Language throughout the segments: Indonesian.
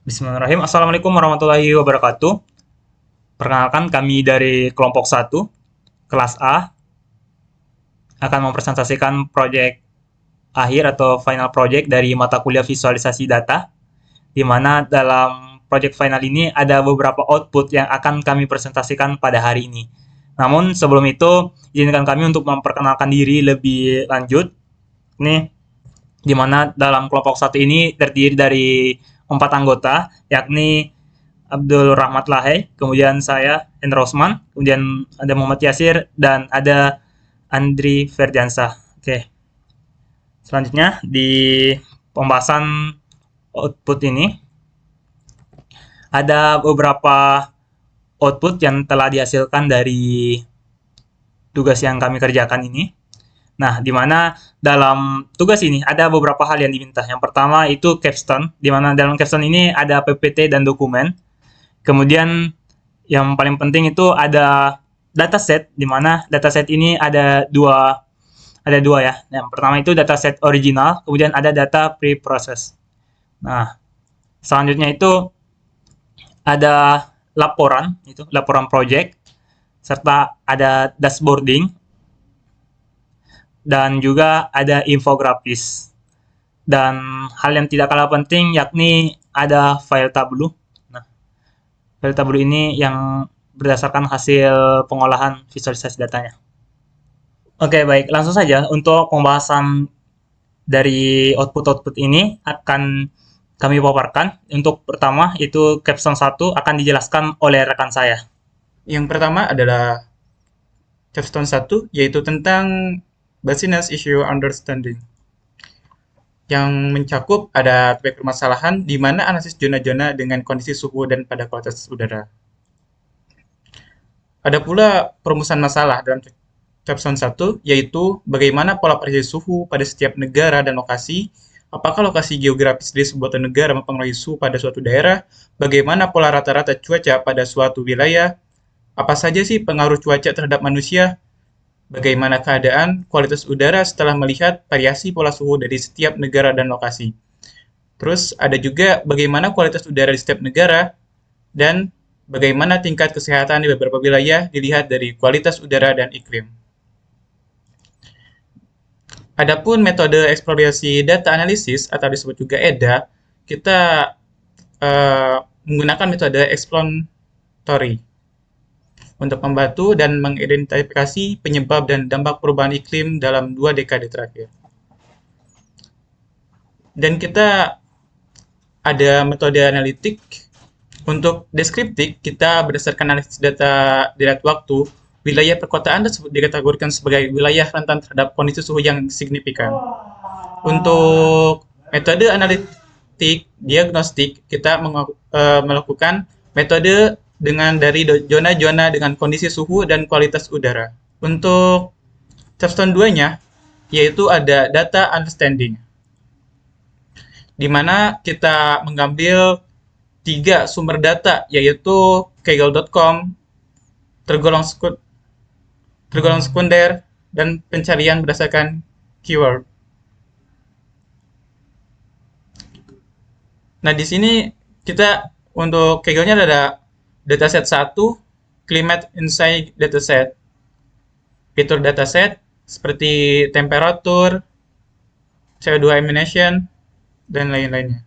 Bismillahirrahmanirrahim. Assalamualaikum warahmatullahi wabarakatuh. Perkenalkan kami dari kelompok satu kelas A, akan mempresentasikan proyek akhir atau final project dari mata kuliah visualisasi data, di mana dalam proyek final ini ada beberapa output yang akan kami presentasikan pada hari ini. Namun sebelum itu, izinkan kami untuk memperkenalkan diri lebih lanjut. Nih, di mana dalam kelompok satu ini terdiri dari 4 anggota, yakni Abdul Rahmat Lahai, kemudian saya, Endra Osman, kemudian ada Muhammad Yasir, dan ada Andri Ferdiansah. Oke, selanjutnya di pembahasan output ini, ada beberapa output yang telah dihasilkan dari tugas yang kami kerjakan ini. Nah, di mana dalam tugas ini ada beberapa hal yang diminta. Yang pertama itu capstone, di mana dalam capstone ini ada PPT dan dokumen. Kemudian yang paling penting itu ada dataset, di mana dataset ini ada dua ya. Yang pertama itu dataset original, kemudian ada data pre-process. Nah, selanjutnya itu ada laporan project, serta ada dashboarding, dan juga ada infografis. Dan hal yang tidak kalah penting yakni ada file tableau. Nah, file tableau ini yang berdasarkan hasil pengolahan visualisasi datanya. Oke, baik. Langsung saja untuk pembahasan dari output-output ini akan kami paparkan. Untuk pertama, itu capstone 1 akan dijelaskan oleh rekan saya. Yang pertama adalah capstone 1, yaitu tentang Business Issue Understanding, yang mencakup ada topik permasalahan di mana analisis zona-zona dengan kondisi suhu dan pada kualitas udara. Ada pula perumusan masalah dalam capstone 1, yaitu bagaimana pola prediksi suhu pada setiap negara dan lokasi, apakah lokasi geografis di sebuah negara mempengaruhi suhu pada suatu daerah, bagaimana pola rata-rata cuaca pada suatu wilayah, apa saja sih pengaruh cuaca terhadap manusia, bagaimana keadaan kualitas udara setelah melihat variasi pola suhu dari setiap negara dan lokasi. Terus ada juga bagaimana kualitas udara di setiap negara dan bagaimana tingkat kesehatan di beberapa wilayah dilihat dari kualitas udara dan iklim. Adapun metode eksplorasi data analisis atau disebut juga EDA, kita menggunakan metode exploratory untuk membantu dan mengidentifikasi penyebab dan dampak perubahan iklim dalam 2 dekade terakhir. Dan kita ada metode analitik. Untuk deskriptif, kita berdasarkan analisis data direct waktu, wilayah perkotaan tersebut dikategorikan sebagai wilayah rentan terhadap kondisi suhu yang signifikan. Untuk metode analitik diagnostik, kita melakukan metode dari zona-zona dengan kondisi suhu dan kualitas udara. Untuk capstone 2-nya, yaitu ada data understanding, di mana kita mengambil 3 sumber data, yaitu kaggle.com, tergolong sekunder, dan pencarian berdasarkan keyword. Nah, di sini kita untuk Kaggle-nya ada dataset 1, Climate Insight dataset, fitur dataset seperti temperatur, CO2 emission, dan lain-lainnya.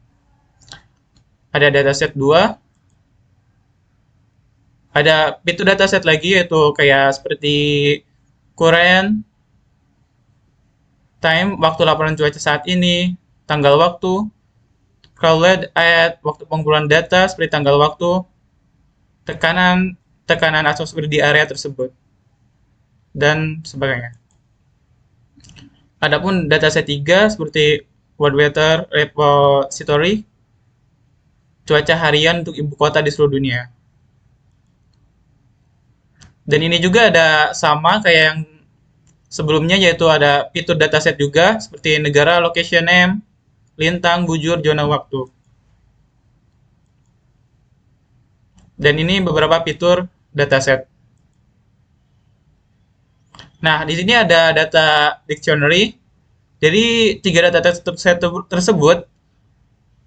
Ada dataset 2, ada fitur dataset lagi yaitu kayak seperti current time, waktu laporan cuaca saat ini, tanggal waktu, crowded at waktu pengumpulan data seperti tanggal waktu, tekanan atmosfer di area tersebut, dan sebagainya. Adapun dataset 3 seperti world weather repository, cuaca harian untuk ibu kota di seluruh dunia. Dan ini juga ada sama kayak yang sebelumnya, yaitu ada fitur dataset juga seperti negara, location name, lintang, bujur, zona waktu. Dan ini beberapa fitur dataset. Nah, di sini ada data dictionary. Jadi 3 dataset tersebut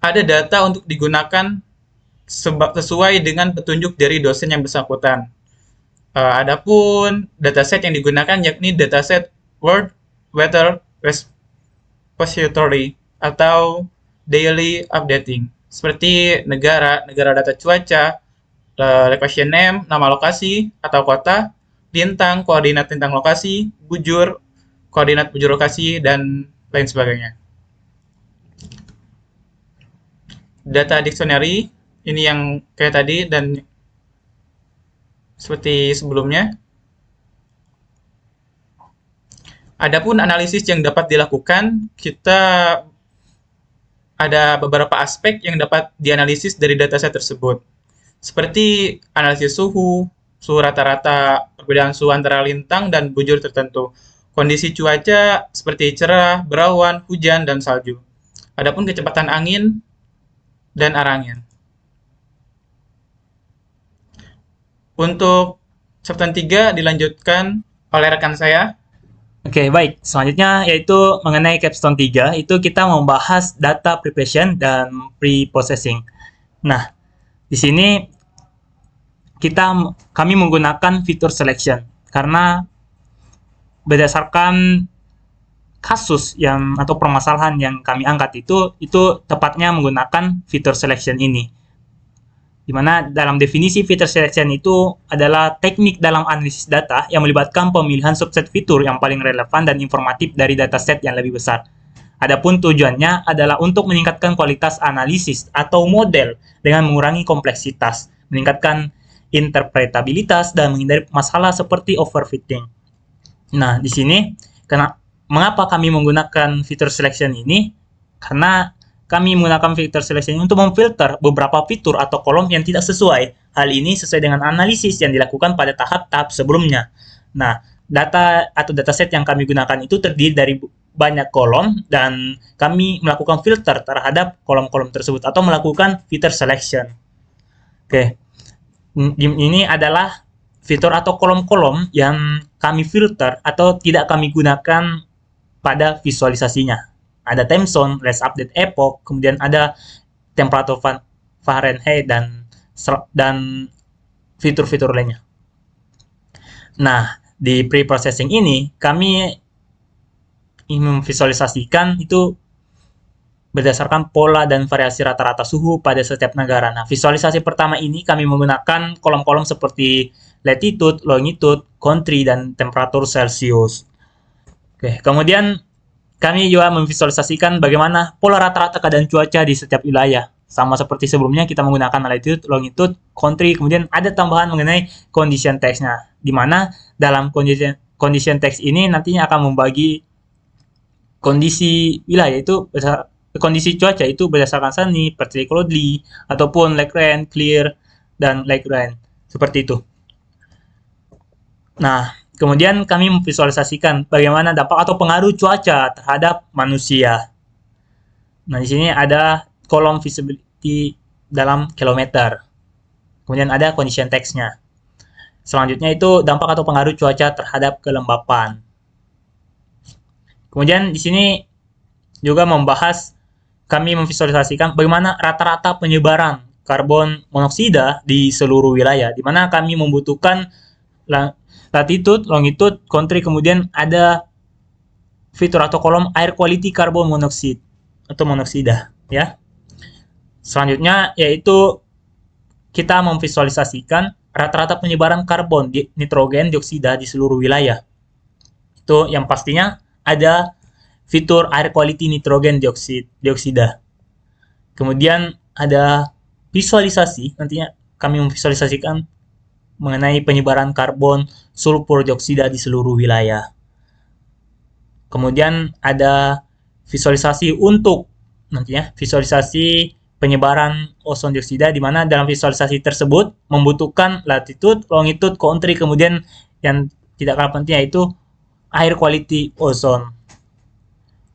ada data untuk digunakan sesuai dengan petunjuk dari dosen yang bersangkutan. Adapun dataset yang digunakan yakni dataset World Weather Repository atau Daily Updating, seperti negara data cuaca, location name, nama lokasi atau kota, bintang, koordinat tentang lokasi, bujur, koordinat bujur lokasi, dan lain sebagainya. Data dictionary, ini yang kayak tadi dan seperti sebelumnya. Adapun analisis yang dapat dilakukan, kita ada beberapa aspek yang dapat dianalisis dari dataset tersebut. Seperti analisis suhu, suhu rata-rata, perbedaan suhu antara lintang dan bujur tertentu, kondisi cuaca seperti cerah, berawan, hujan, dan salju. Adapun kecepatan angin dan arah angin. Untuk Chapter 3 dilanjutkan oleh rekan saya. Oke, baik. Selanjutnya yaitu mengenai capstone 3, itu kita membahas data preparation dan pre-processing. Nah, di sini kami menggunakan fitur selection karena berdasarkan kasus atau permasalahan yang kami angkat itu tepatnya menggunakan fitur selection ini. Di mana dalam definisi fitur selection itu adalah teknik dalam analisis data yang melibatkan pemilihan subset fitur yang paling relevan dan informatif dari dataset yang lebih besar. Adapun tujuannya adalah untuk meningkatkan kualitas analisis atau model dengan mengurangi kompleksitas, meningkatkan interpretabilitas, dan menghindari masalah seperti overfitting. Nah, di sini mengapa kami menggunakan fitur selection ini? Karena kami menggunakan fitur selection untuk memfilter beberapa fitur atau kolom yang tidak sesuai. Hal ini sesuai dengan analisis yang dilakukan pada tahap-tahap sebelumnya. Nah, data atau dataset yang kami gunakan itu terdiri dari banyak kolom dan kami melakukan filter terhadap kolom-kolom tersebut atau melakukan fitur selection. Oke. Ini adalah fitur atau kolom-kolom yang kami filter atau tidak kami gunakan pada visualisasinya. Ada time zone, last update epoch, kemudian ada temperatur Fahrenheit dan fitur-fitur lainnya. Nah, di pre-processing ini kami memvisualisasikan itu berdasarkan pola dan variasi rata-rata suhu pada setiap negara. Nah, visualisasi pertama ini kami menggunakan kolom-kolom seperti latitude, longitude, country, dan temperatur Celcius. Oke, kemudian kami juga memvisualisasikan bagaimana pola rata-rata keadaan cuaca di setiap wilayah. Sama seperti sebelumnya, kita menggunakan latitude, longitude, country, kemudian ada tambahan mengenai condition text-nya, di mana dalam condition text ini nantinya akan membagi kondisi wilayah itu kondisi cuaca itu berdasarkan sunny, partly cloudy, ataupun light rain, clear, dan light rain. Seperti itu. Nah, kemudian kami memvisualisasikan bagaimana dampak atau pengaruh cuaca terhadap manusia. Nah, di sini ada kolom visibility dalam kilometer. Kemudian ada condition text-nya. Selanjutnya itu dampak atau pengaruh cuaca terhadap kelembapan. Kemudian di sini juga kami memvisualisasikan bagaimana rata-rata penyebaran karbon monoksida di seluruh wilayah, di mana kami membutuhkan latitude, longitude, country, kemudian ada fitur atau kolom air quality carbon monoxide atau monoksida, ya. Selanjutnya yaitu kita memvisualisasikan rata-rata penyebaran karbon nitrogen dioksida di seluruh wilayah. Itu yang pastinya ada fitur air quality nitrogen dioksida. Kemudian ada visualisasi, nantinya kami memvisualisasikan mengenai penyebaran karbon sulfur dioksida di seluruh wilayah. Kemudian ada visualisasi untuk nantinya visualisasi penyebaran ozon dioksida, di mana dalam visualisasi tersebut membutuhkan latitude, longitude, country, kemudian yang tidak kalah penting yaitu air quality ozon.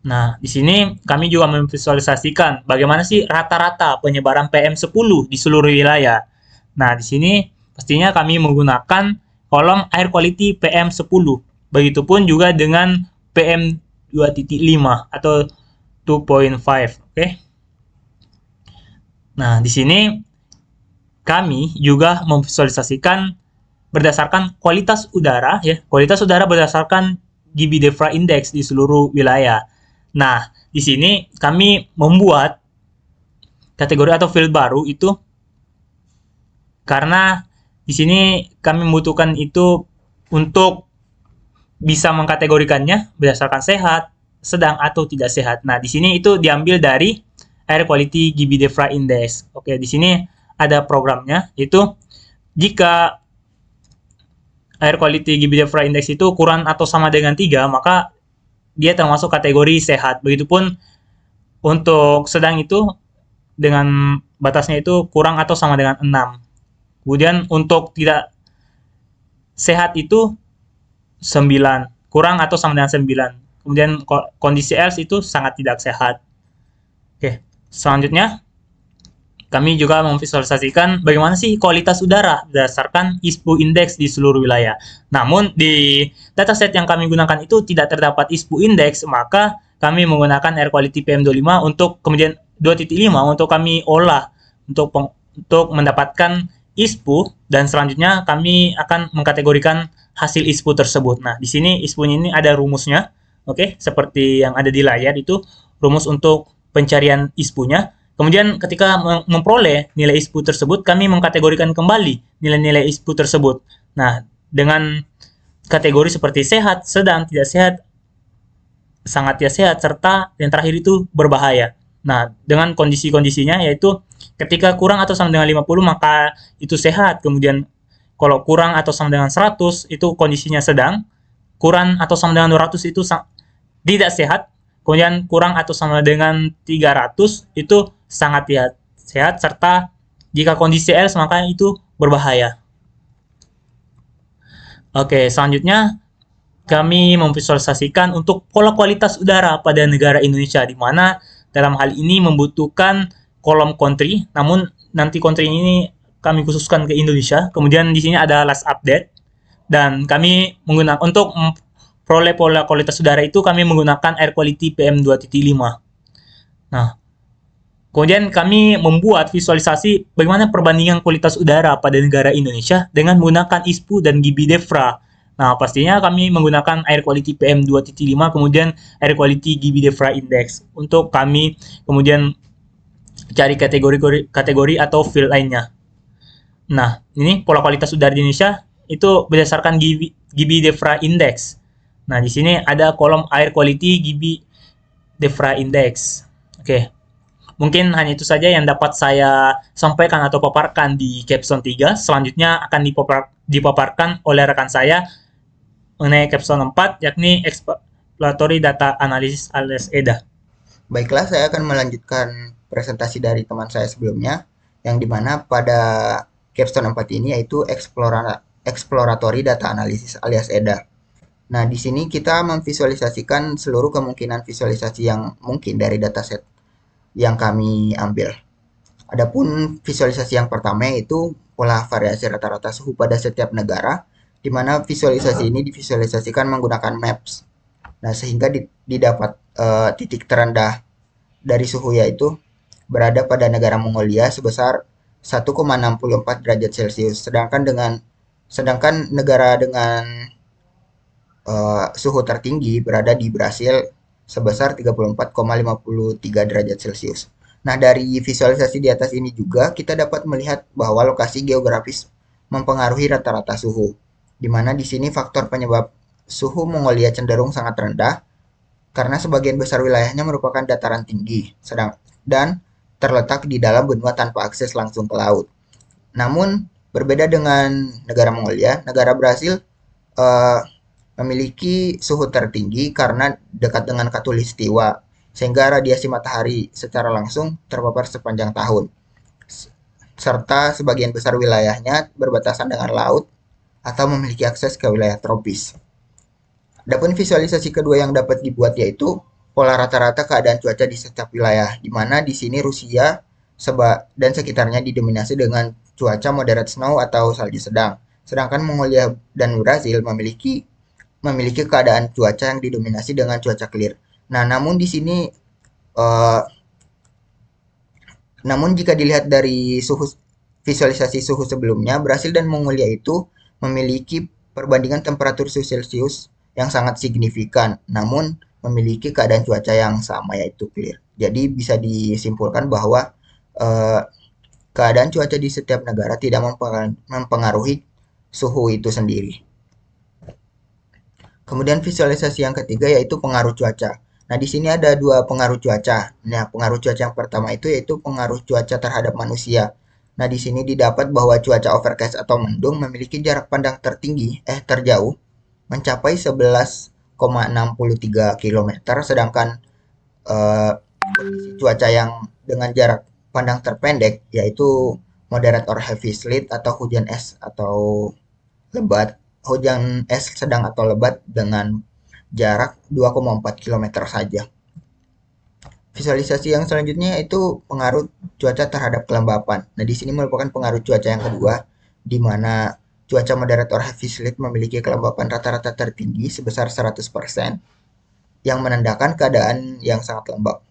Nah, di sini kami juga memvisualisasikan bagaimana sih rata-rata penyebaran PM10 di seluruh wilayah. Nah, di sini pastinya kami menggunakan kolom air quality PM10. Begitupun juga dengan PM2.5 atau 2.5, oke? Okay? Nah, di sini kami memvisualisasikan bagaimana sih rata-rata penyebaran PM10 di seluruh wilayah. Nah, di sini pastinya kami menggunakan kolom air quality PM10. Begitupun juga dengan PM2.5 atau 2.5. Oke? Okay? Nah, di sini kami memvisualisasikan bagaimana sih rata-rata penyebaran PM10 di seluruh wilayah. Nah, di sini pastinya kami menggunakan kolom air quality PM10. Begitupun juga dengan PM2.5 atau 2.5. Oke? Okay? Nah, di sini kami juga memvisualisasikan berdasarkan kualitas udara ya. Kualitas udara berdasarkan GB-DEFRA Index di seluruh wilayah. Nah, di sini kami membuat kategori atau field baru itu karena di sini kami membutuhkan itu untuk bisa mengkategorikannya berdasarkan sehat, sedang atau tidak sehat. Nah, di sini itu diambil dari Air Quality GB-DEFRA Index. Oke, di sini ada programnya, itu jika Air Quality GB-DEFRA Index itu kurang atau sama dengan 3, maka dia termasuk kategori sehat. Begitupun untuk sedang itu dengan batasnya itu kurang atau sama dengan 6. Kemudian untuk tidak sehat itu 9, kurang atau sama dengan 9. Kemudian kondisi else itu sangat tidak sehat. Oke, selanjutnya kami juga memvisualisasikan bagaimana sih kualitas udara berdasarkan ISPU Index di seluruh wilayah. Namun di dataset yang kami gunakan itu tidak terdapat ISPU Index, maka kami menggunakan Air Quality PM25 untuk kemudian 2.5 untuk kami olah untuk mendapatkan ISPU, dan selanjutnya kami akan mengkategorikan hasil ISPU tersebut. Nah, di sini ISPU-nya ini ada rumusnya, oke, seperti yang ada di layar itu rumus untuk pencarian ISPU-nya. Kemudian ketika memperoleh nilai ISPU tersebut, kami mengkategorikan kembali nilai-nilai ISPU tersebut. Nah, dengan kategori seperti sehat, sedang, tidak sehat, sangat tidak sehat, serta yang terakhir itu berbahaya. Nah, dengan kondisi-kondisinya yaitu ketika kurang atau sama dengan 50 maka itu sehat. Kemudian kalau kurang atau sama dengan 100 itu kondisinya sedang. Kurang atau sama dengan 200 itu tidak sehat. Kemudian kurang atau sama dengan 300 itu sangat tidak sehat, serta jika kondisi else maka itu berbahaya. Oke, selanjutnya kami memvisualisasikan untuk pola kualitas udara pada negara Indonesia, di mana dalam hal ini membutuhkan kolom country, namun nanti country ini kami khususkan ke Indonesia. Kemudian di sini ada last update, dan kami menggunakan untuk memperoleh pola kualitas udara itu kami menggunakan Air Quality PM2.5. Nah, kemudian kami membuat visualisasi bagaimana perbandingan kualitas udara pada negara Indonesia dengan menggunakan ISPU dan GB-DEFRA. Nah, pastinya kami menggunakan Air Quality PM2.5, kemudian Air Quality GB-DEFRA Index untuk kami kemudian cari kategori atau field lainnya. Nah, ini pola kualitas udara di Indonesia itu berdasarkan GB-DEFRA Index. Nah, di sini ada kolom Air Quality GB-DEFRA Index. Oke. Mungkin hanya itu saja yang dapat saya sampaikan atau paparkan di capstone 3. Selanjutnya akan dipaparkan oleh rekan saya mengenai capstone 4, yakni Exploratory Data Analysis alias EDA. Baiklah, saya akan melanjutkan presentasi dari teman saya sebelumnya, yang dimana pada capstone 4 ini yaitu Exploratory Data Analysis alias EDA. Nah, di sini kita memvisualisasikan seluruh kemungkinan visualisasi yang mungkin dari dataset yang kami ambil. Adapun visualisasi yang pertama yaitu pola variasi rata-rata suhu pada setiap negara, di mana visualisasi ini divisualisasikan menggunakan maps. Nah, sehingga didapat titik terendah dari suhu yaitu berada pada negara Mongolia sebesar 1,64 derajat Celcius. Sedangkan negara dengan suhu tertinggi berada di Brasil sebesar 34,53 derajat Celcius. Nah, dari visualisasi di atas ini juga kita dapat melihat bahwa lokasi geografis mempengaruhi rata-rata suhu, di mana di sini faktor penyebab suhu Mongolia cenderung sangat rendah karena sebagian besar wilayahnya merupakan dataran tinggi, dan terletak di dalam benua tanpa akses langsung ke laut. Namun, berbeda dengan negara Mongolia, negara Brasil memiliki suhu tertinggi karena dekat dengan khatulistiwa, sehingga radiasi matahari secara langsung terpapar sepanjang tahun, serta sebagian besar wilayahnya berbatasan dengan laut atau memiliki akses ke wilayah tropis. Adapun visualisasi kedua yang dapat dibuat yaitu pola rata-rata keadaan cuaca di setiap wilayah, di mana di sini Rusia dan sekitarnya didominasi dengan cuaca moderate snow atau salju sedang, sedangkan Mongolia dan Brasil memiliki keadaan cuaca yang didominasi dengan cuaca clear. Nah, namun di sini namun jika dilihat dari visualisasi suhu sebelumnya, Brasil dan Mongolia itu memiliki perbandingan temperatur suhu Celcius yang sangat signifikan, namun memiliki keadaan cuaca yang sama yaitu clear. Jadi bisa disimpulkan bahwa eh, keadaan cuaca di setiap negara tidak mempengaruhi suhu itu sendiri. Kemudian visualisasi yang ketiga yaitu pengaruh cuaca. Nah, di sini ada dua pengaruh cuaca. Nah, pengaruh cuaca yang pertama itu yaitu pengaruh cuaca terhadap manusia. Nah, di sini didapat bahwa cuaca overcast atau mendung memiliki jarak pandang terjauh mencapai 11,63 km, sedangkan kondisi cuaca yang dengan jarak pandang terpendek yaitu moderate or heavy sleet atau hujan es atau lebat, hujan es sedang atau lebat dengan jarak 2,4 km saja. Visualisasi yang selanjutnya itu pengaruh cuaca terhadap kelembapan. Nah, di sini merupakan pengaruh cuaca yang kedua, di mana cuaca moderate or heavy sleet memiliki kelembapan rata-rata tertinggi sebesar 100%, yang menandakan keadaan yang sangat lembab.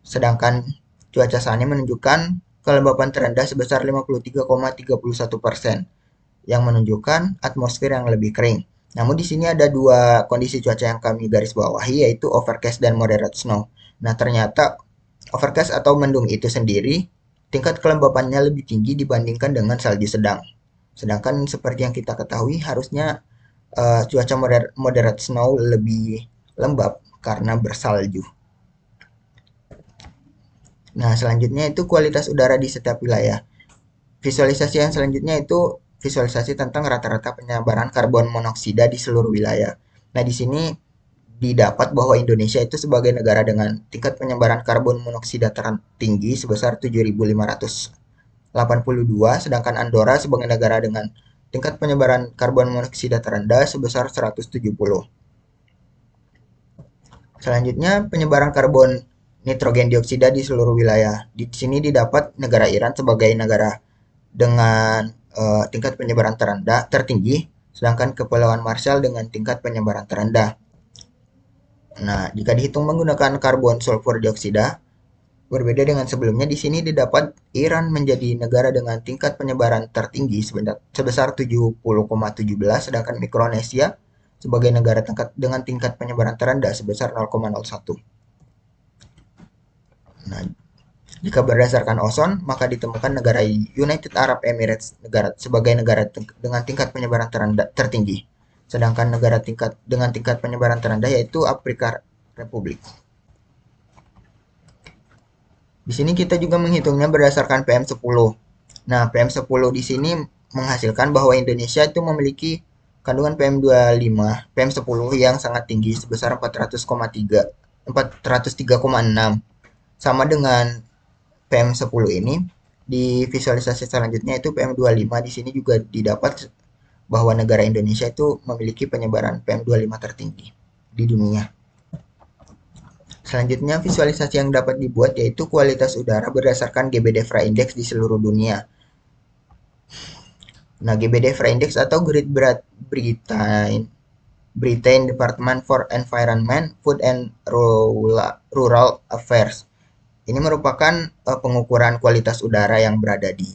Sedangkan cuaca sunny menunjukkan kelembapan terendah sebesar 53,31%, yang menunjukkan atmosfer yang lebih kering. Namun di sini ada dua kondisi cuaca yang kami garis bawahi, yaitu overcast dan moderate snow. Nah, ternyata overcast atau mendung itu sendiri tingkat kelembapannya lebih tinggi dibandingkan dengan salju sedang. Sedangkan seperti yang kita ketahui harusnya cuaca moderate snow lebih lembab karena bersalju. Nah, selanjutnya itu kualitas udara di setiap wilayah. Visualisasi yang selanjutnya itu visualisasi tentang rata-rata penyebaran karbon monoksida di seluruh wilayah. Nah, di sini didapat bahwa Indonesia itu sebagai negara dengan tingkat penyebaran karbon monoksida tertinggi sebesar 7.582, sedangkan Andorra sebagai negara dengan tingkat penyebaran karbon monoksida terendah sebesar 170. Selanjutnya, penyebaran karbon nitrogen dioksida di seluruh wilayah. Di sini didapat negara Iran sebagai negara dengan tingkat penyebaran tertinggi, sedangkan Kepulauan Marshall dengan tingkat penyebaran terendah. Nah, jika dihitung menggunakan karbon sulfur dioksida, berbeda dengan sebelumnya, di sini didapat Iran menjadi negara dengan tingkat penyebaran tertinggi sebesar 70,17, sedangkan Mikronesia sebagai negara dengan tingkat penyebaran terendah sebesar 0,01. Nah, jika berdasarkan ozon, maka ditemukan negara United Arab Emirates sebagai negara dengan tingkat penyebaran tertinggi. Sedangkan negara dengan tingkat penyebaran terendah yaitu Afrika Republik. Di sini kita juga menghitungnya berdasarkan PM10. Nah, PM10 di sini menghasilkan bahwa Indonesia itu memiliki kandungan PM10 yang sangat tinggi sebesar 403,6. Sama dengan PM10 ini, di visualisasi selanjutnya itu PM25. Di sini juga didapat bahwa negara Indonesia itu memiliki penyebaran PM25 tertinggi di dunia. Selanjutnya, visualisasi yang dapat dibuat yaitu kualitas udara berdasarkan GBD-FRA Index di seluruh dunia. Nah, GBD-FRA Index atau Great Britain Department for Environment, Food and Rural Affairs. Ini merupakan pengukuran kualitas udara yang berada di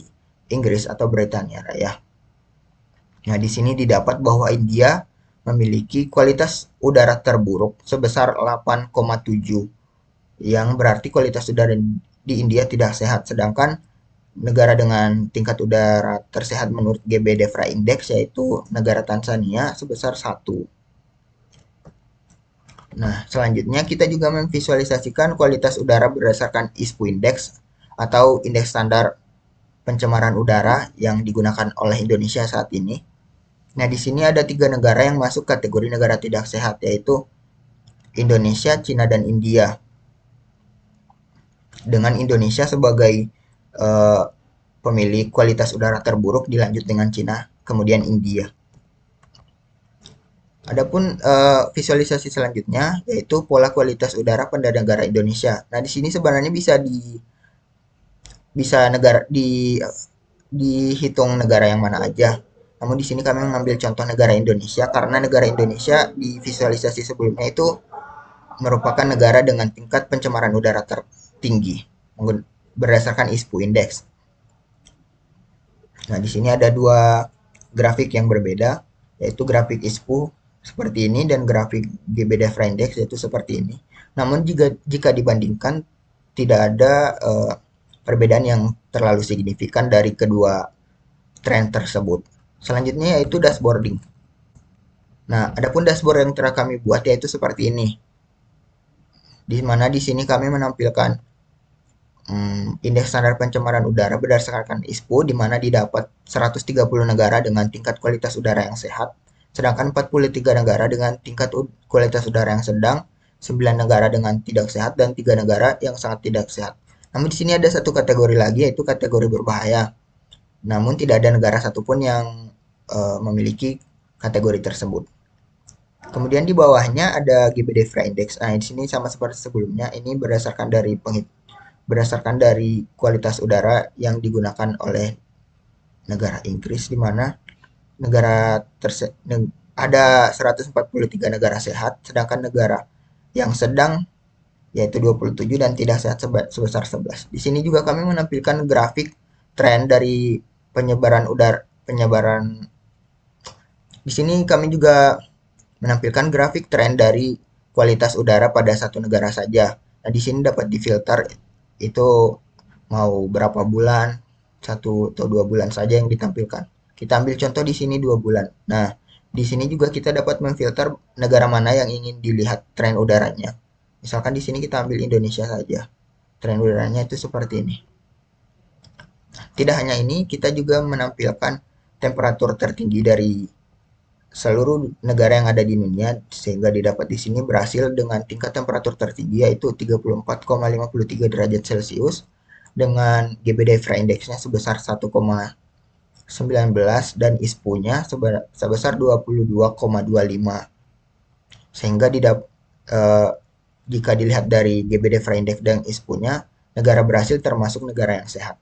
Inggris atau Britania Raya. Nah, di sini didapat bahwa India memiliki kualitas udara terburuk sebesar 8,7, yang berarti kualitas udara di India tidak sehat, sedangkan negara dengan tingkat udara tersehat menurut GBD-FRA Index yaitu negara Tanzania sebesar 1. Nah, selanjutnya kita juga memvisualisasikan kualitas udara berdasarkan ISPU Index atau indeks standar pencemaran udara yang digunakan oleh Indonesia saat ini. Nah, di sini ada 3 negara yang masuk kategori negara tidak sehat, yaitu Indonesia, Cina, dan India. Dengan Indonesia sebagai pemilik kualitas udara terburuk, dilanjut dengan Cina, kemudian India. Adapun visualisasi selanjutnya yaitu pola kualitas udara pada negara Indonesia. Nah, di sini sebenarnya dihitung negara yang mana aja. Namun di sini kami mengambil contoh negara Indonesia karena negara Indonesia di visualisasi sebelumnya itu merupakan negara dengan tingkat pencemaran udara tertinggi berdasarkan ISPU Index. Nah, di sini ada dua grafik yang berbeda, yaitu grafik ISPU seperti ini dan grafik GBDFR Index yaitu seperti ini. Namun jika dibandingkan tidak ada perbedaan yang terlalu signifikan dari kedua tren tersebut. Selanjutnya yaitu dashboarding. Nah, adapun dashboard yang telah kami buat yaitu seperti ini. Di mana di sini kami menampilkan indeks standar pencemaran udara berdasarkan ISPU di mana didapat 130 negara dengan tingkat kualitas udara yang sehat, sedangkan 43 negara dengan tingkat kualitas udara yang sedang, 9 negara dengan tidak sehat, dan 3 negara yang sangat tidak sehat. Namun di sini ada satu kategori lagi yaitu kategori berbahaya. Namun tidak ada negara satupun yang memiliki kategori tersebut. Kemudian di bawahnya ada GBDFR Index. Nah, di sini sama seperti sebelumnya, ini berdasarkan dari kualitas udara yang digunakan oleh negara Inggris, di mana ada 143 negara sehat, sedangkan negara yang sedang yaitu 27 dan tidak sehat sebesar 11. Di sini juga kami menampilkan grafik tren dari penyebaran. Di sini kami juga menampilkan grafik tren dari kualitas udara pada satu negara saja. Nah, di sini dapat difilter itu mau berapa bulan, 1 atau 2 bulan saja yang ditampilkan. Kita ambil contoh di sini 2 bulan. Nah, di sini juga kita dapat memfilter negara mana yang ingin dilihat tren udaranya. Misalkan di sini kita ambil Indonesia saja. Tren udaranya itu seperti ini. Tidak hanya ini, kita juga menampilkan temperatur tertinggi dari seluruh negara yang ada di dunia sehingga didapat di sini Brasil dengan tingkat temperatur tertinggi yaitu 34,53 derajat Celcius dengan GBDFR indeksnya sebesar 1,19 dan ISPU-nya sebesar 22,25 sehingga jika dilihat dari GBDFR index dan ISPU-nya negara Brasil termasuk negara yang sehat.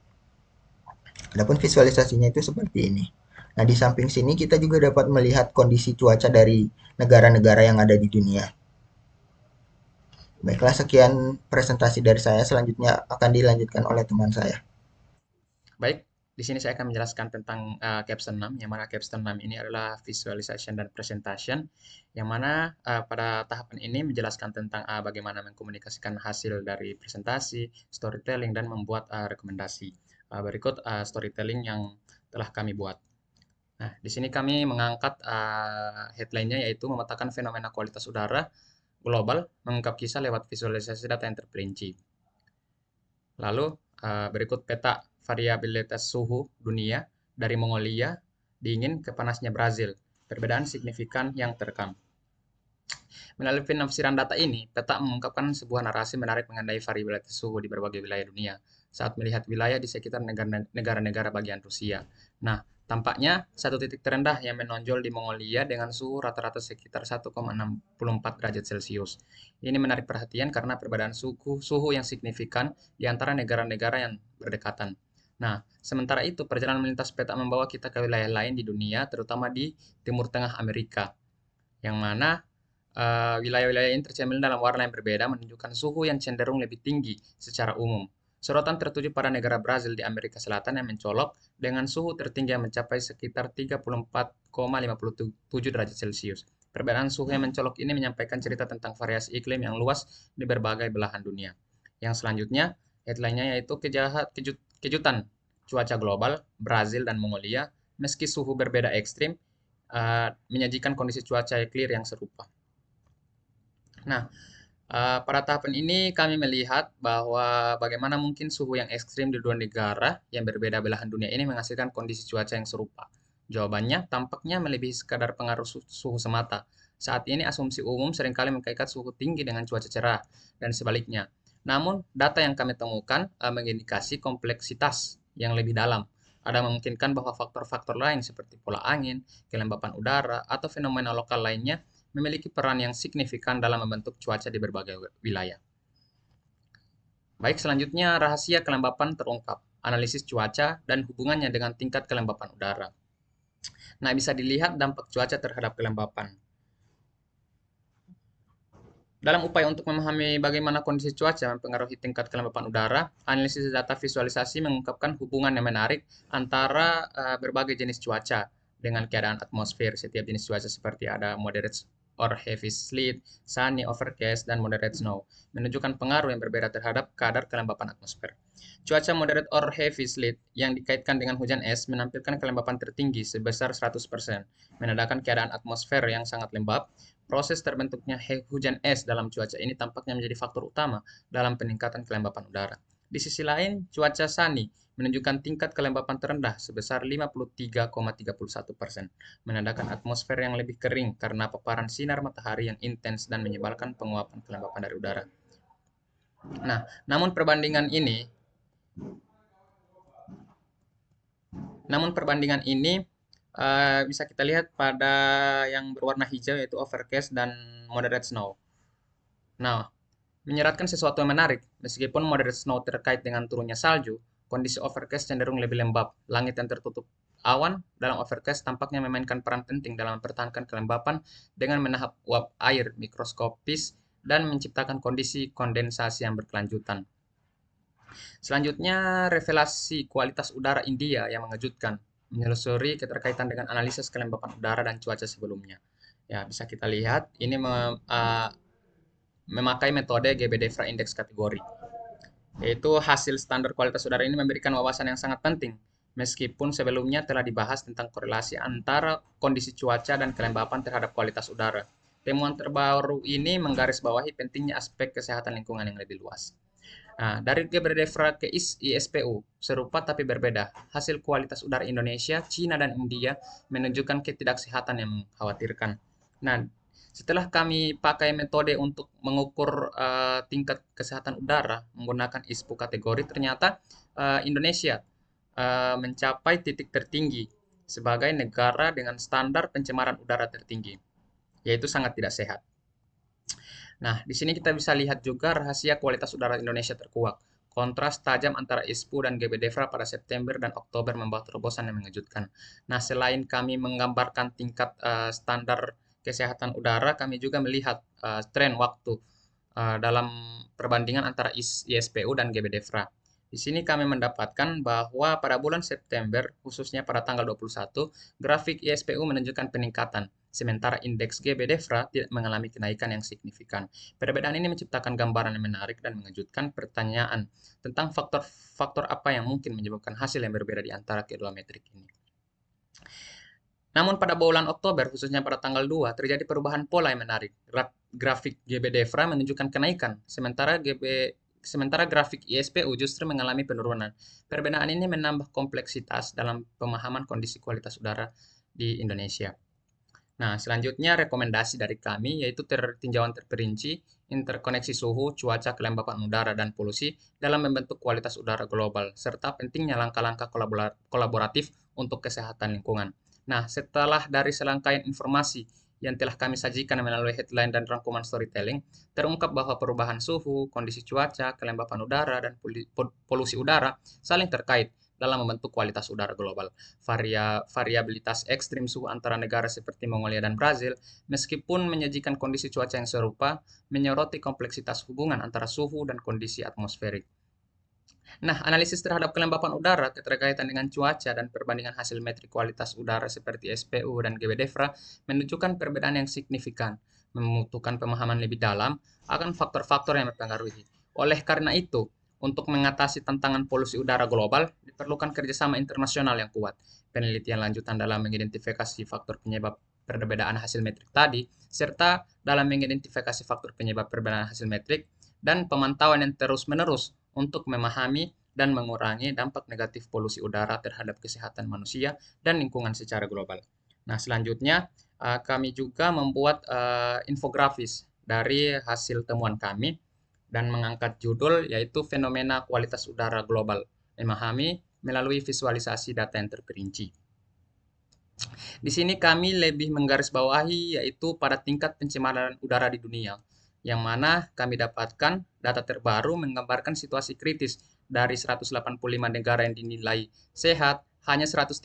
Adapun visualisasinya itu seperti ini. Nah, di samping sini kita juga dapat melihat kondisi cuaca dari negara-negara yang ada di dunia. Baiklah, sekian presentasi dari saya. Selanjutnya akan dilanjutkan oleh teman saya. Baik, di sini saya akan menjelaskan tentang capstone 6, yang mana capstone 6 ini adalah visualization dan presentation, yang mana pada tahapan ini menjelaskan tentang bagaimana mengkomunikasikan hasil dari presentasi, storytelling, dan membuat rekomendasi. Berikut storytelling yang telah kami buat. Nah, di sini kami mengangkat headline-nya yaitu memetakan fenomena kualitas udara global, mengungkap kisah lewat visualisasi data yang terperinci. Lalu berikut peta variabilitas suhu dunia dari Mongolia dingin ke panasnya Brazil, perbedaan signifikan yang terekam. Melalui penafsiran data ini, peta mengungkapkan sebuah narasi menarik mengenai variabilitas suhu di berbagai wilayah dunia saat melihat wilayah di sekitar negara-negara bagian Rusia. Nah, tampaknya satu titik terendah yang menonjol di Mongolia dengan suhu rata-rata sekitar 1,64 derajat Celcius. Ini menarik perhatian karena perbedaan suhu yang signifikan di antara negara-negara yang berdekatan. Nah, sementara itu perjalanan melintas peta membawa kita ke wilayah lain di dunia, terutama di Timur Tengah Amerika, yang mana wilayah-wilayah ini tercermin dalam warna yang berbeda menunjukkan suhu yang cenderung lebih tinggi secara umum. Sorotan tertuju pada negara Brazil di Amerika Selatan yang mencolok dengan suhu tertinggi yang mencapai sekitar 34,57 derajat Celcius. Perbedaan suhu yang mencolok ini menyampaikan cerita tentang variasi iklim yang luas di berbagai belahan dunia. Yang selanjutnya, headline-nya yaitu kejutan cuaca global, Brazil dan Mongolia, meski suhu berbeda ekstrim, menyajikan kondisi cuaca clear yang serupa. Nah, pada tahapan ini kami melihat bahwa bagaimana mungkin suhu yang ekstrim di dua negara yang berbeda belahan dunia ini menghasilkan kondisi cuaca yang serupa. Jawabannya tampaknya melebihi sekadar pengaruh suhu semata. Saat ini asumsi umum seringkali mengkaitkan suhu tinggi dengan cuaca cerah dan sebaliknya. Namun, data yang kami temukan mengindikasi kompleksitas yang lebih dalam. Ada memungkinkan bahwa faktor-faktor lain seperti pola angin, kelembapan udara, atau fenomena lokal lainnya memiliki peran yang signifikan dalam membentuk cuaca di berbagai wilayah. Baik, selanjutnya rahasia kelembapan terungkap, analisis cuaca dan hubungannya dengan tingkat kelembapan udara. Nah, bisa dilihat dampak cuaca terhadap kelembapan. Dalam upaya untuk memahami bagaimana kondisi cuaca mempengaruhi tingkat kelembapan udara, analisis data visualisasi mengungkapkan hubungan yang menarik antara berbagai jenis cuaca dengan keadaan atmosfer. Setiap jenis cuaca seperti ada moderate or heavy sleet, sunny, overcast, dan moderate snow, menunjukkan pengaruh yang berbeda terhadap kadar kelembapan atmosfer. Cuaca moderate or heavy sleet yang dikaitkan dengan hujan es menampilkan kelembapan tertinggi sebesar 100%, menandakan keadaan atmosfer yang sangat lembab. Proses terbentuknya hujan es dalam cuaca ini tampaknya menjadi faktor utama dalam peningkatan kelembapan udara. Di sisi lain, cuaca sunny menunjukkan tingkat kelembapan terendah sebesar 53,31%, menandakan atmosfer yang lebih kering karena paparan sinar matahari yang intens dan menyebalkan penguapan kelembapan dari udara. Nah, namun perbandingan ini bisa kita lihat pada yang berwarna hijau yaitu overcast dan moderate snow. Nah, menyeratkan sesuatu yang menarik. Meskipun moderate snow terkait dengan turunnya salju, kondisi overcast cenderung lebih lembab. Langit yang tertutup awan dalam overcast tampaknya memainkan peran penting dalam mempertahankan kelembapan dengan menahan uap air mikroskopis dan menciptakan kondisi kondensasi yang berkelanjutan. Selanjutnya, revelasi kualitas udara India yang mengejutkan, menelusuri keterkaitan dengan analisis kelembapan udara dan cuaca sebelumnya. Ya, bisa kita lihat ini memakai metode GBDFRA Index kategori, yaitu hasil standar kualitas udara ini memberikan wawasan yang sangat penting, meskipun sebelumnya telah dibahas tentang korelasi antara kondisi cuaca dan kelembapan terhadap kualitas udara. Temuan terbaru ini menggarisbawahi pentingnya aspek kesehatan lingkungan yang lebih luas. Nah, dari GBDFRA ke ISPU, serupa tapi berbeda. Hasil kualitas udara Indonesia, Cina, dan India menunjukkan ketidaksehatan yang mengkhawatirkan. Nah, setelah kami pakai metode untuk mengukur tingkat kesehatan udara menggunakan ISPU kategori, ternyata Indonesia mencapai titik tertinggi sebagai negara dengan standar pencemaran udara tertinggi, yaitu sangat tidak sehat. Nah, di sini kita bisa lihat juga rahasia kualitas udara Indonesia terkuak. Kontras tajam antara ISPU dan GBDFRA pada September dan Oktober membawa terobosan yang mengejutkan. Nah, selain kami menggambarkan tingkat standar kesehatan udara, kami juga melihat tren waktu dalam perbandingan antara ISPU dan GBDFRA. Di sini kami mendapatkan bahwa pada bulan September, khususnya pada tanggal 21, grafik ISPU menunjukkan peningkatan, sementara indeks GBDFRA tidak mengalami kenaikan yang signifikan. Perbedaan ini menciptakan gambaran yang menarik dan mengejutkan pertanyaan tentang faktor-faktor apa yang mungkin menyebabkan hasil yang berbeda di antara kedua metrik ini. Namun pada bulan Oktober, khususnya pada tanggal 2, terjadi perubahan pola yang menarik. Grafik GBDFRA menunjukkan kenaikan, sementara grafik ISPU justru mengalami penurunan. Perbedaan ini menambah kompleksitas dalam pemahaman kondisi kualitas udara di Indonesia. Nah, selanjutnya rekomendasi dari kami yaitu tinjauan terperinci, interkoneksi suhu, cuaca, kelembapan udara, dan polusi dalam membentuk kualitas udara global, serta pentingnya langkah-langkah kolaboratif untuk kesehatan lingkungan. Nah, setelah dari serangkaian informasi yang telah kami sajikan melalui headline dan rangkuman storytelling, terungkap bahwa perubahan suhu, kondisi cuaca, kelembapan udara, dan polusi udara saling terkait dalam membentuk kualitas udara global. Variabilitas ekstrim suhu antara negara seperti Mongolia dan Brazil, meskipun menyajikan kondisi cuaca yang serupa, menyoroti kompleksitas hubungan antara suhu dan kondisi atmosferik. Nah, analisis terhadap kelembapan udara, keterkaitan dengan cuaca, dan perbandingan hasil metrik kualitas udara seperti SPU dan GBDFRA menunjukkan perbedaan yang signifikan, membutuhkan pemahaman lebih dalam akan faktor-faktor yang mempengaruhi. Oleh karena itu, untuk mengatasi tantangan polusi udara global, diperlukan kerjasama internasional yang kuat, penelitian lanjutan dalam mengidentifikasi faktor penyebab perbedaan hasil metrik tadi, serta dalam mengidentifikasi faktor penyebab perbedaan hasil metrik, dan pemantauan yang terus-menerus untuk memahami dan mengurangi dampak negatif polusi udara terhadap kesehatan manusia dan lingkungan secara global. Nah, selanjutnya kami juga membuat infografis dari hasil temuan kami dan mengangkat judul yaitu fenomena kualitas udara global, memahami melalui visualisasi data yang terperinci. Di sini kami lebih menggarisbawahi yaitu pada tingkat pencemaran udara di dunia, yang mana kami dapatkan data terbaru menggambarkan situasi kritis dari 185 negara yang dinilai sehat, hanya 130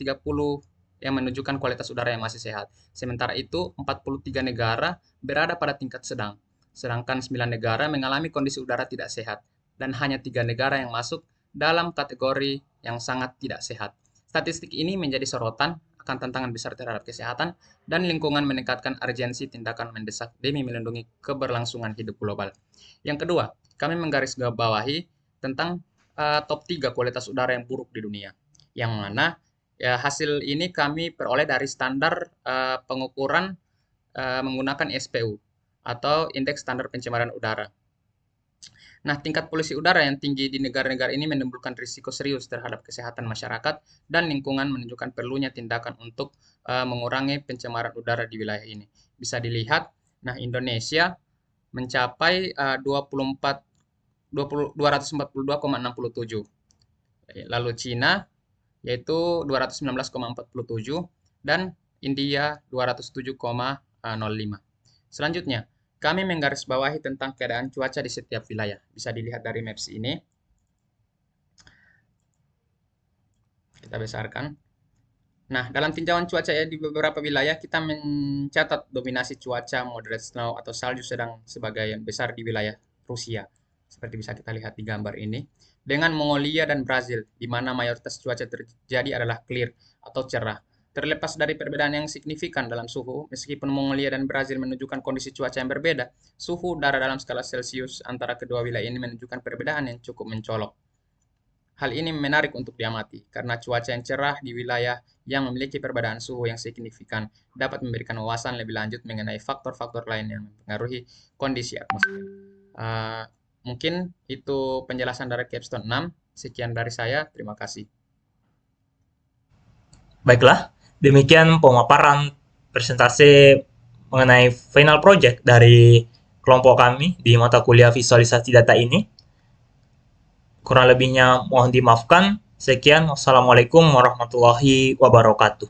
yang menunjukkan kualitas udara yang masih sehat. Sementara itu, 43 negara berada pada tingkat sedang. sedangkan 9 negara mengalami kondisi udara tidak sehat, dan hanya 3 negara yang masuk dalam kategori yang sangat tidak sehat. Statistik ini menjadi sorotan akan tantangan besar terhadap kesehatan dan lingkungan, meningkatkan urgensi tindakan mendesak demi melindungi keberlangsungan hidup global. Yang kedua, kami menggarisbawahi tentang top 3 kualitas udara yang buruk di dunia, yang mana ya, hasil ini kami peroleh dari standar pengukuran menggunakan SPU atau Indeks Standar Pencemaran Udara. Nah, tingkat polusi udara yang tinggi di negara-negara ini menimbulkan risiko serius terhadap kesehatan masyarakat dan lingkungan, menunjukkan perlunya tindakan untuk mengurangi pencemaran udara di wilayah ini. Bisa dilihat, nah Indonesia mencapai 242,67. Lalu Cina yaitu 219,47 dan India 207,05. Selanjutnya, kami menggarisbawahi tentang keadaan cuaca di setiap wilayah. Bisa dilihat dari maps ini. Kita besarkan. Nah, dalam tinjauan cuaca ya, di beberapa wilayah kita mencatat dominasi cuaca moderate snow atau salju sedang sebagian besar di wilayah Rusia. Seperti bisa kita lihat di gambar ini. Dengan Mongolia dan Brazil, di mana mayoritas cuaca terjadi adalah clear atau cerah. Terlepas dari perbedaan yang signifikan dalam suhu, meskipun Mongolia dan Brazil menunjukkan kondisi cuaca yang berbeda, suhu udara dalam skala Celcius antara kedua wilayah ini menunjukkan perbedaan yang cukup mencolok. Hal ini menarik untuk diamati, karena cuaca yang cerah di wilayah yang memiliki perbedaan suhu yang signifikan dapat memberikan wawasan lebih lanjut mengenai faktor-faktor lain yang mempengaruhi kondisi atmosfer. Mungkin itu penjelasan dari Capstone 6. Sekian dari saya, terima kasih. Baiklah, demikian pemaparan presentasi mengenai final project dari kelompok kami di mata kuliah visualisasi data ini. Kurang lebihnya mohon dimaafkan. Sekian, wassalamualaikum warahmatullahi wabarakatuh.